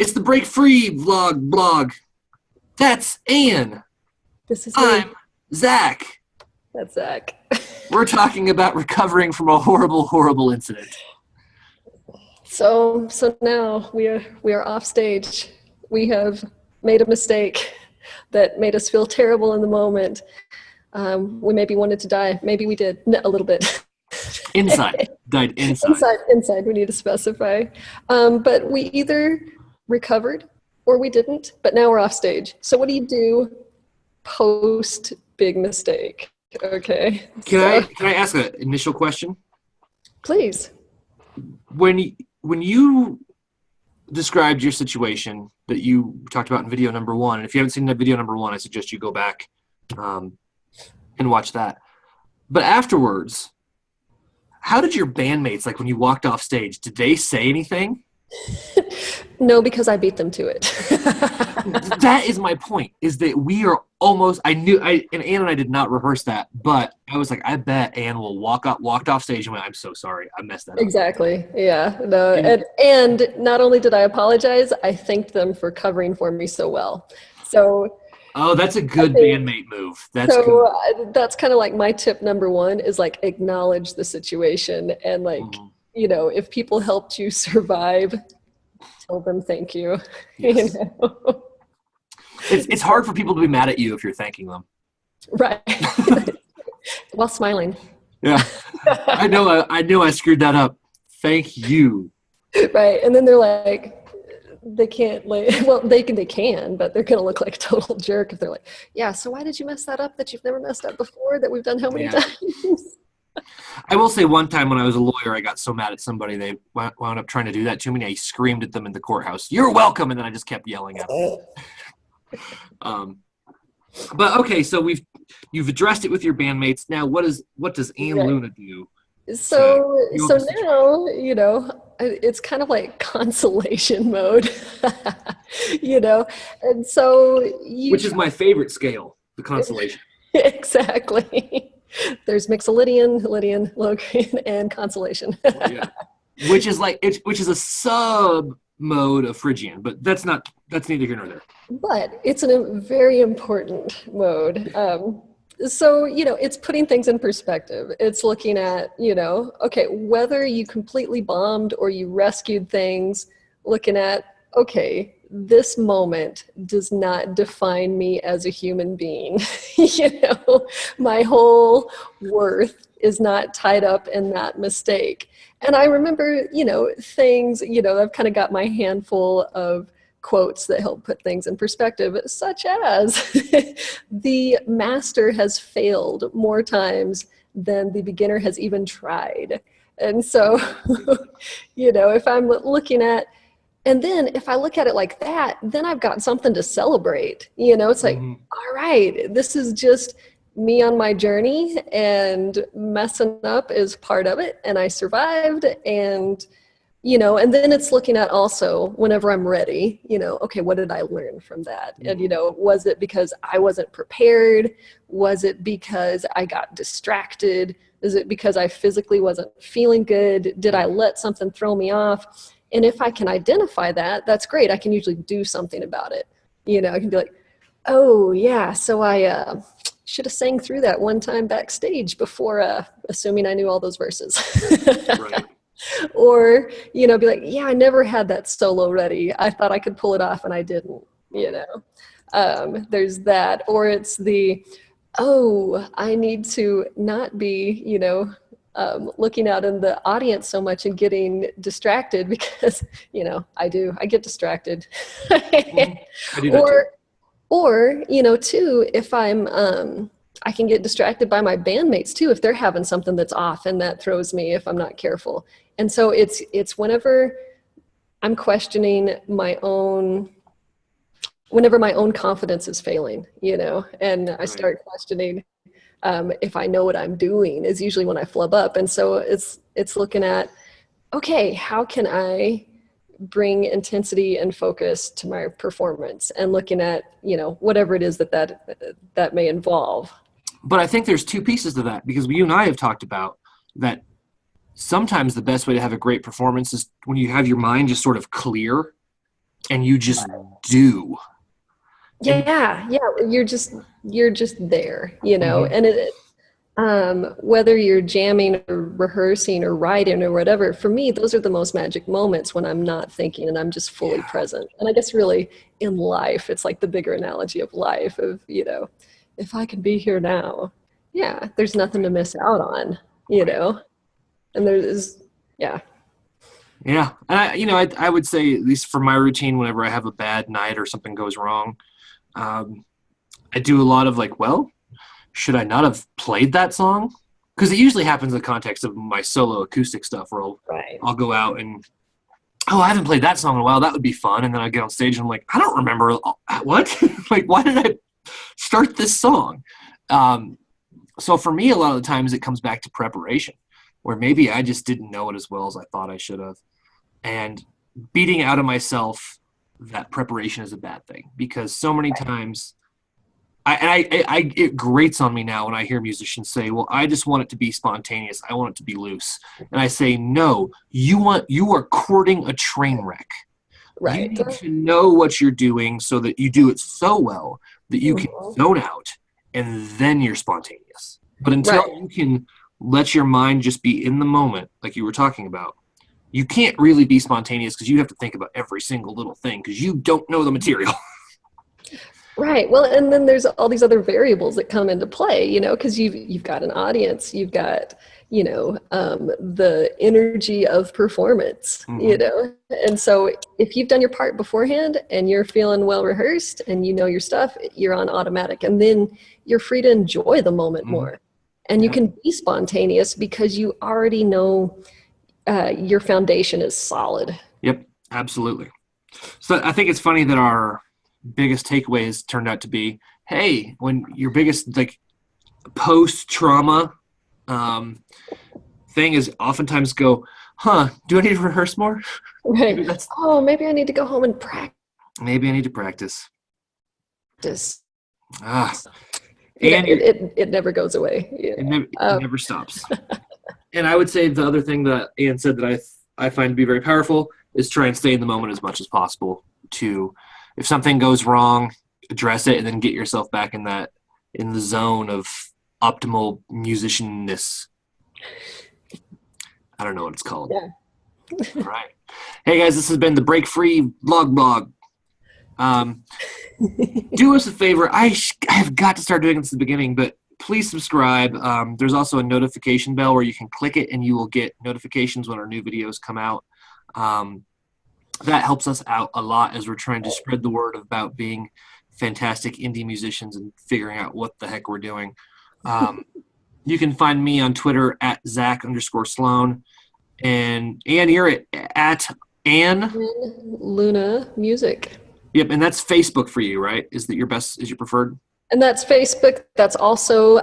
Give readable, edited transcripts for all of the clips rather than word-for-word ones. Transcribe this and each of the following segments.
It's the Break Free blog. That's Ann. This is I'm me. Zach. That's Zach. We're talking about recovering from a horrible, horrible incident. So now we are off stage. We have made a mistake that made us feel terrible in the moment. We maybe wanted to die. Maybe we did a little bit. Inside. Died inside. Inside. We need to specify. But we either recovered or we didn't. But now we're off stage. So what do you do post big mistake? Okay. Can I ask an initial question? Please. When you described your situation that you talked about in video number 1, and if you haven't seen that video number 1, I suggest you go back and watch that. But afterwards, how did your bandmates, like when you walked off stage, did they say anything? No, because I beat them to it. That is my point, is that we are almost, and Ann and I did not rehearse that, but I was like, I bet Ann will walked off stage and went, I'm so sorry, I messed that up. Exactly. Yeah. No. And not only did I apologize, I thanked them for covering for me so well. So. Oh, that's a good bandmate move. That's kind of like my tip number 1 is like acknowledge the situation and like, you know, if people helped you survive, tell them thank you. Yes. You know? It's hard for people to be mad at you if you're thanking them. Right. While smiling. Yeah. I know I screwed that up. Thank you. Right. And then they're like, they can't, like, well, they can, but they're going to look like a total jerk if they're like, yeah, so why did you mess that up that you've never messed up before, that we've done how many times? I will say one time when I was a lawyer, I got so mad at somebody, they wound up trying to do that to me. I screamed at them in the courthouse, "You're welcome," and then I just kept yelling at them. But okay, so you've addressed it with your bandmates. Now, what does Ann Luna do? So now, you know, it's kind of like consolation mode, you know, and so which is my favorite scale, the consolation. Exactly. There's Mixolydian, Lydian, Locrian, and consolation. Yeah. Which is a sub mode of Phrygian, but that's neither here nor there. But it's a very important mode. So, you know, it's putting things in perspective. It's looking at, you know, okay, whether you completely bombed or you rescued things, looking at, okay, this moment does not define me as a human being. You know, my whole worth is not tied up in that mistake. And I remember, you know, things, you know, I've kind of got my handful of quotes that help put things in perspective, such as the master has failed more times than the beginner has even tried. And so, you know, if I'm looking at, and then if I look at it like that, then I've got something to celebrate. You know, it's like, all right, this is just me on my journey, and messing up is part of it. And I survived, and, you know, and then it's looking at also whenever I'm ready, you know, okay, what did I learn from that? And, you know, was it because I wasn't prepared? Was it because I got distracted? Is it because I physically wasn't feeling good? Did I let something throw me off? And if I can identify that, that's great. I can usually do something about it. You know, I can be like, oh yeah, so I should have sang through that one time backstage before, assuming I knew all those verses. Right. Or, you know, be like, yeah, I never had that solo ready. I thought I could pull it off and I didn't, you know. There's that. Or it's the, oh, I need to not be, you know, looking out in the audience so much and getting distracted, because, you know, I get distracted. I do that too. Or, you know, too, if I'm, I can get distracted by my bandmates too, if they're having something that's off, and that throws me if I'm not careful. And so it's whenever I'm questioning whenever my own confidence is failing, you know, and I start questioning if I know what I'm doing, is usually when I flub up. And so it's looking at, okay, how can I bring intensity and focus to my performance, and looking at, you know, whatever it is that may involve. But I think there's two pieces to that, because you and I have talked about that sometimes the best way to have a great performance is when you have your mind just sort of clear and you just do. Yeah, yeah, you're just there, you know, Mhm. and whether you're jamming or rehearsing or writing or whatever, for me, those are the most magic moments when I'm not thinking and I'm just fully Yeah. present. And I guess really in life, it's like the bigger analogy of life of, you know, if I can be here now, yeah, there's nothing to miss out on, you Right. know, and there's, yeah, Yeah. And I would say, at least for my routine, whenever I have a bad night or something goes wrong, um, I do a lot of like, well, should I not have played that song? Because it usually happens in the context of my solo acoustic stuff where right. I'll go out and, oh, I haven't played that song in a while. That would be fun. And then I get on stage and I'm like, I don't remember what? Like, why did I start this song? Um, so for me, a lot of the times it comes back to preparation, where maybe I just didn't know it as well as I thought I should have. And beating out of myself that preparation is a bad thing, because so many times it grates on me now when I hear musicians say, well, I just want it to be spontaneous. I want it to be loose. And I say, no, you are courting a train wreck. You Right. need to know what you're doing so that you do it so well that you can Mhm. zone out, and then you're spontaneous. But until Right. you can let your mind just be in the moment, like you were talking about, you can't really be spontaneous because you have to think about every single little thing because you don't know the material. Right. Well, and then there's all these other variables that come into play, you know, because you've got an audience, you've got, you know, the energy of performance, you Hmm. know, and so if you've done your part beforehand and you're feeling well rehearsed and you know your stuff, you're on automatic, and then you're free to enjoy the moment Hmm. more, and you Yeah. can be spontaneous because you already know your foundation is solid. Yep. Absolutely. So I think it's funny that our biggest takeaways turned out to be, hey, when your biggest like post trauma um, thing is oftentimes go, huh, do I need to rehearse more? Right. Maybe that's Oh, maybe I need to go home and maybe I need to practice. practice. Ah, You know, and you're, it never goes away. You know. it never stops. And I would say the other thing that Ian said that I find to be very powerful is try and stay in the moment as much as possible. To if something goes wrong, address it, and then get yourself back in the zone of optimal musicianness. I don't know what it's called. Yeah. All right. Hey guys, this has been the Break Free Vlog Blog. Um, do us a favor. I have got to start doing this at the beginning, but please subscribe. There's also a notification bell where you can click it and you will get notifications when our new videos come out. Um, that helps us out a lot as we're trying to spread the word about being fantastic indie musicians and figuring out what the heck we're doing. Um, you can find me on Twitter at Zach_Sloan. And you're at Ann. Luna Music. Yep, and that's Facebook for you, right? Is that your best? Is your preferred? And that's Facebook. That's also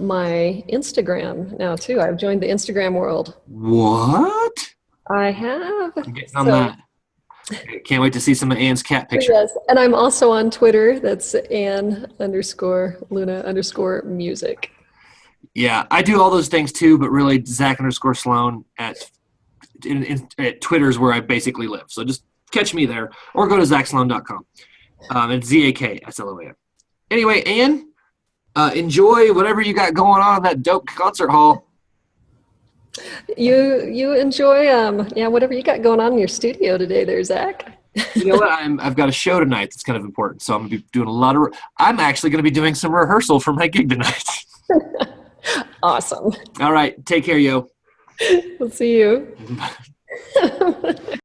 my Instagram now too. I've joined the Instagram world. What? I have. I'm getting on So that. Can't wait to see some of Ann's cat pictures. yes, and I'm also on Twitter. That's Ann_Luna_music. Yeah, I do all those things too, but really Zach_Sloan at Twitter's where I basically live. So just catch me there or go to ZachSloan.com. It's ZAKSLOAN. Anyway, Ann, enjoy whatever you got going on in that dope concert hall. You enjoy yeah, whatever you got going on in your studio today there, Zach. You know what? I've got a show tonight that's kind of important, so I'm gonna be doing a lot of. I'm actually gonna be doing some rehearsal for my gig tonight. Awesome. All right, take care, yo. We'll see you.